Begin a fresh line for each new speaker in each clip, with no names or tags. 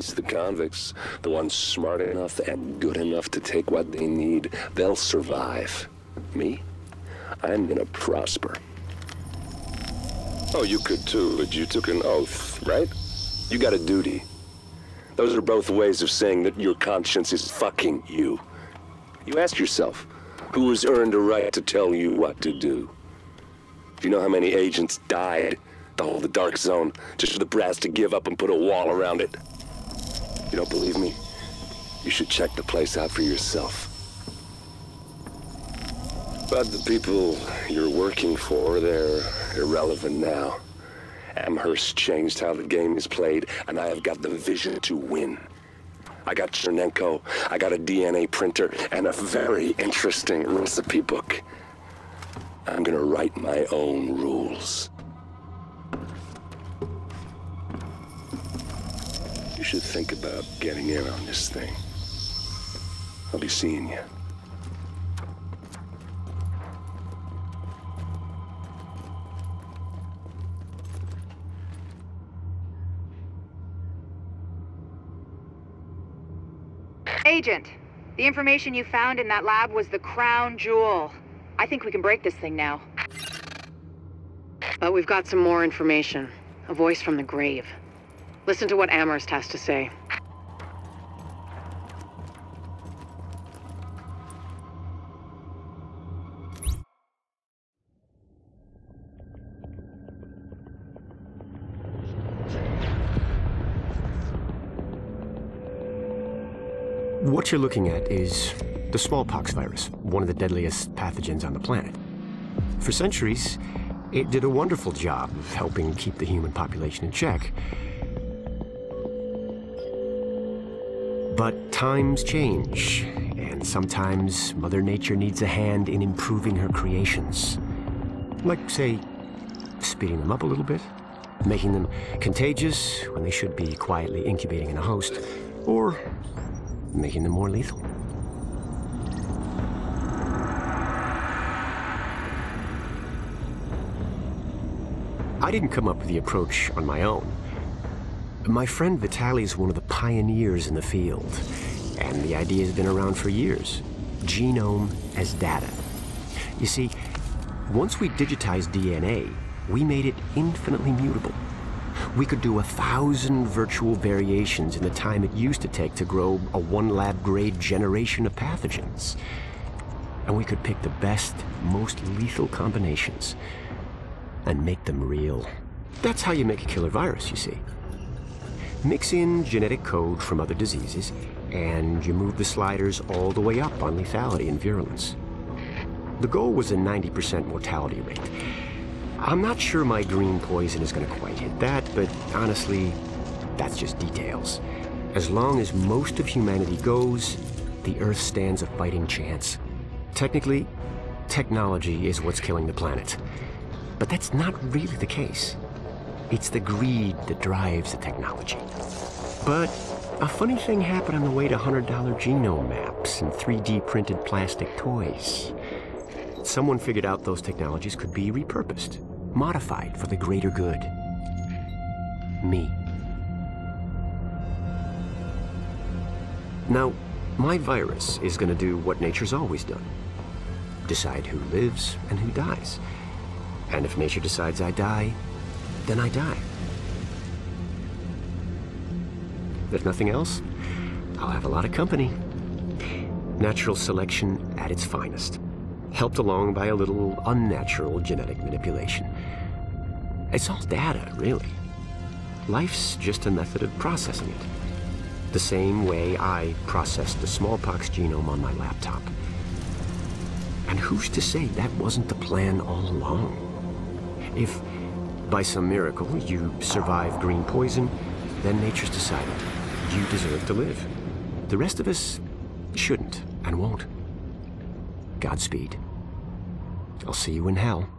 civilians, the convicts, the ones smart enough and good enough to take what they need, they'll survive. Me? I'm gonna prosper. Oh, you could too, but you took an oath, right? You got a duty. Those are both ways of saying that your conscience is fucking you. You ask yourself, who has earned a right to tell you what to do? Do you know how many agents died to hold the Dark Zone just for the brass to give up and put a wall around it? You don't believe me? You should check the place out for yourself. But the people you're working for, they're irrelevant now. Amherst changed how the game is played, and I have got the vision to win. I got Chernenko, I got a DNA printer, and a very interesting recipe book. I'm gonna write my own rules. You should think about getting in on this thing. I'll be seeing you.
Agent, the information you found in that lab was the crown jewel. I think we can break this thing now. But we've got some more information. A voice from the grave. Listen to what Amherst has to say.
What you're looking at is the smallpox virus, one of the deadliest pathogens on the planet. For centuries, it did a wonderful job of helping keep the human population in check. But times change, and sometimes Mother Nature needs a hand in improving her creations. Like, say, speeding them up a little bit, making them contagious when they should be quietly incubating in a host, or making them more lethal. I didn't come up with the approach on my own. My friend Vitaly is one of the pioneers in the field, and the idea has been around for years. Genome as data. You see, once we digitized DNA, we made it infinitely mutable. We could do 1,000 virtual variations in the time it used to take to grow a one-lab-grade generation of pathogens. And we could pick the best, most lethal combinations and make them real. That's how you make a killer virus, you see. Mix in genetic code from other diseases, and you move the sliders all the way up on lethality and virulence. The goal was a 90% mortality rate. I'm not sure my green poison is going to quite hit that, but honestly, that's just details. As long as most of humanity goes, the Earth stands a fighting chance. Technically, technology is what's killing the planet. But that's not really the case. It's the greed that drives the technology. But a funny thing happened on the way to $100 genome maps and 3D printed plastic toys. Someone figured out those technologies could be repurposed, modified for the greater good. Me. Now, my virus is going to do what nature's always done. Decide who lives and who dies. And if nature decides I die, then I die. If nothing else, I'll have a lot of company. Natural selection at its finest, helped along by a little unnatural genetic manipulation. It's all data, really. Life's just a method of processing it. The same way I processed the smallpox genome on my laptop. And who's to say that wasn't the plan all along? If, by some miracle, you survive green poison, then nature's decided you deserve to live. The rest of us shouldn't and won't. Godspeed. I'll see you in hell.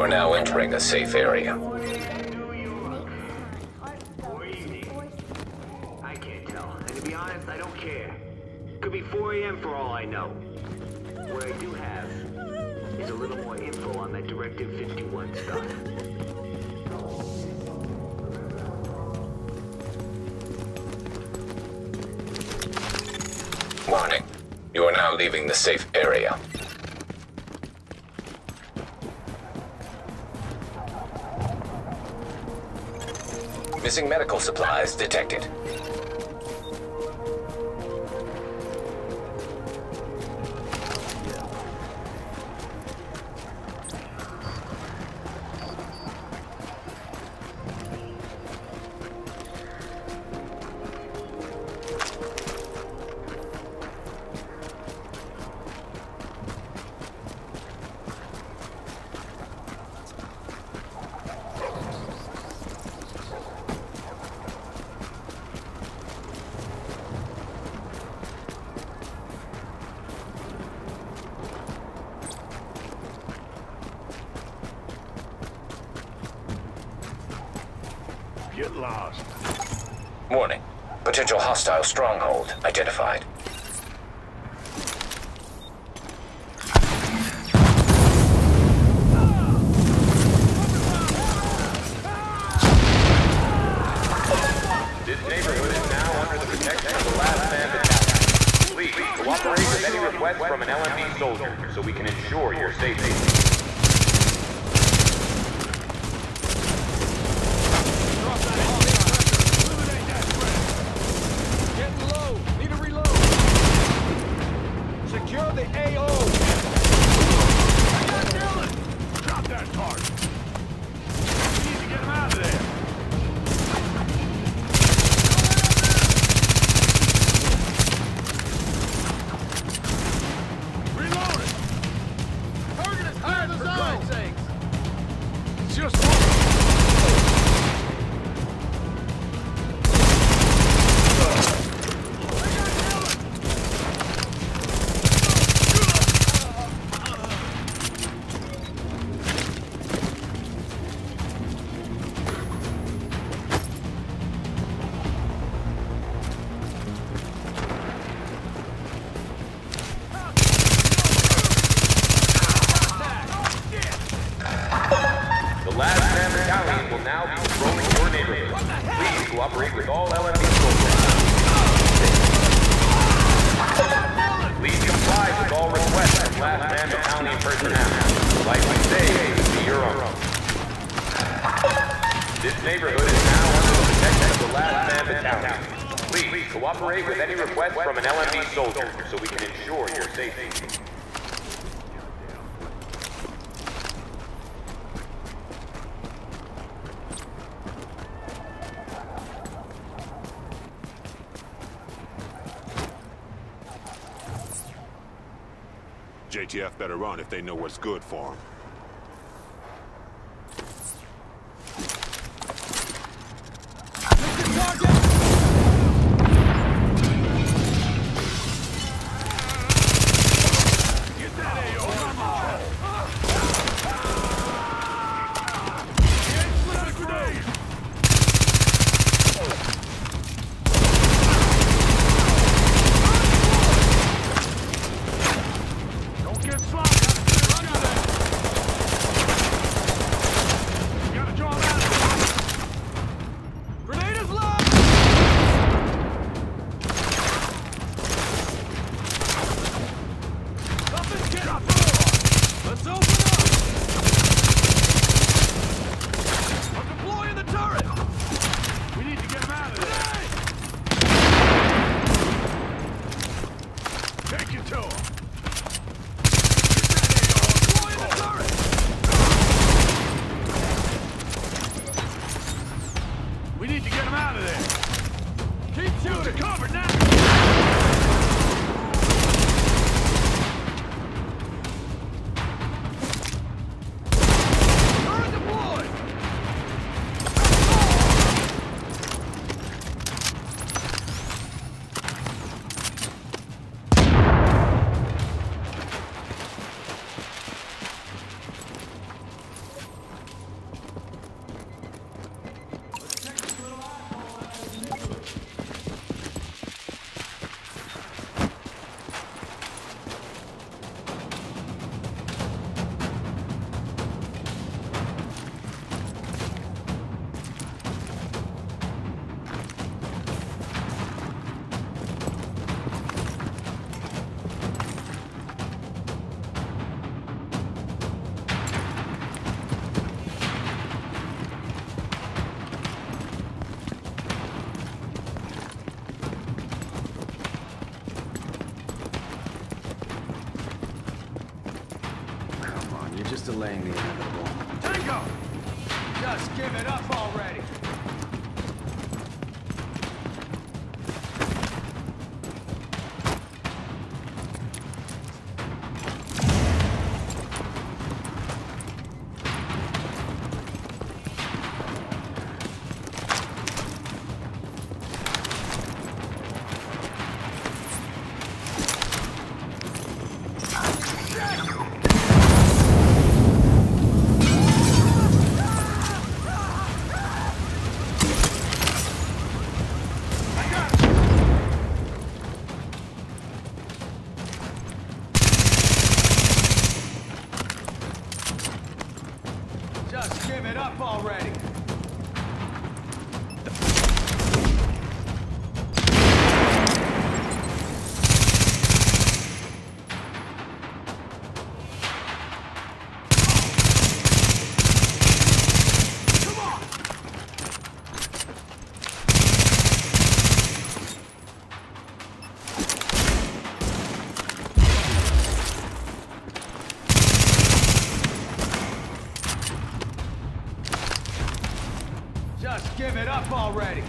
are now entering a safe area.
I can't tell. And to be honest, I don't care. Could be 4 a.m. for all I know. What I do have is a little more info on that Directive 51 stuff.
Warning. You are now leaving the safe area. Missing medical supplies detected.
Get lost.
Warning. Potential hostile stronghold identified.
This neighborhood is now under the protection of the last man battalion. Please cooperate with any request from an LMB soldier so we can ensure your safety.
Secure the AO!
Drop that target! We need to get him out of there! Reloading!
Target is higher for Christ's sakes!
It's just one! The last man battalion will now be patrolling your neighborhood. Please cooperate with all LMB soldiers. Please comply with all requests from last man battalion personnel. Like we say, it should be your own. This neighborhood is now under the protection of the last man battalion. Please cooperate with any request from an LMB soldier so we can ensure your safety.
JTF better run if they know what's good for them.
We need to get him out of there. Keep shooting. Cover now. Turret deployed.
just delaying the inevitable.
Tango! Just give it up already! Just give it up already! Just give it up already!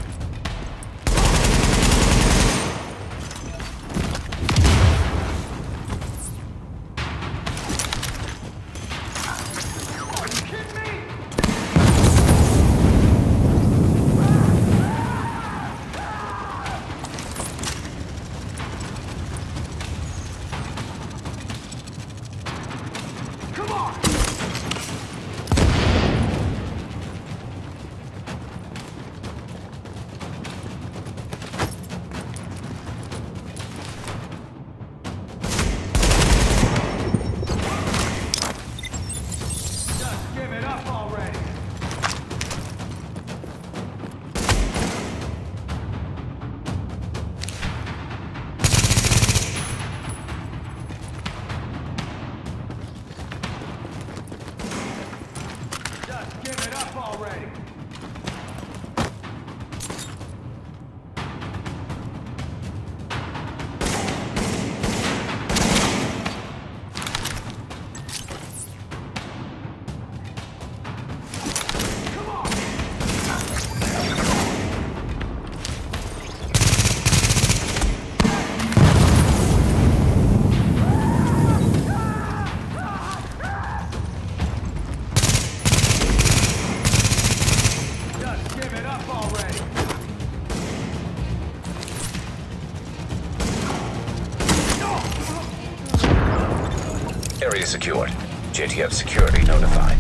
Are you kidding me? Come on! Give it up already! Just give it up already! Just give it up already!
Area secured. JTF security notified.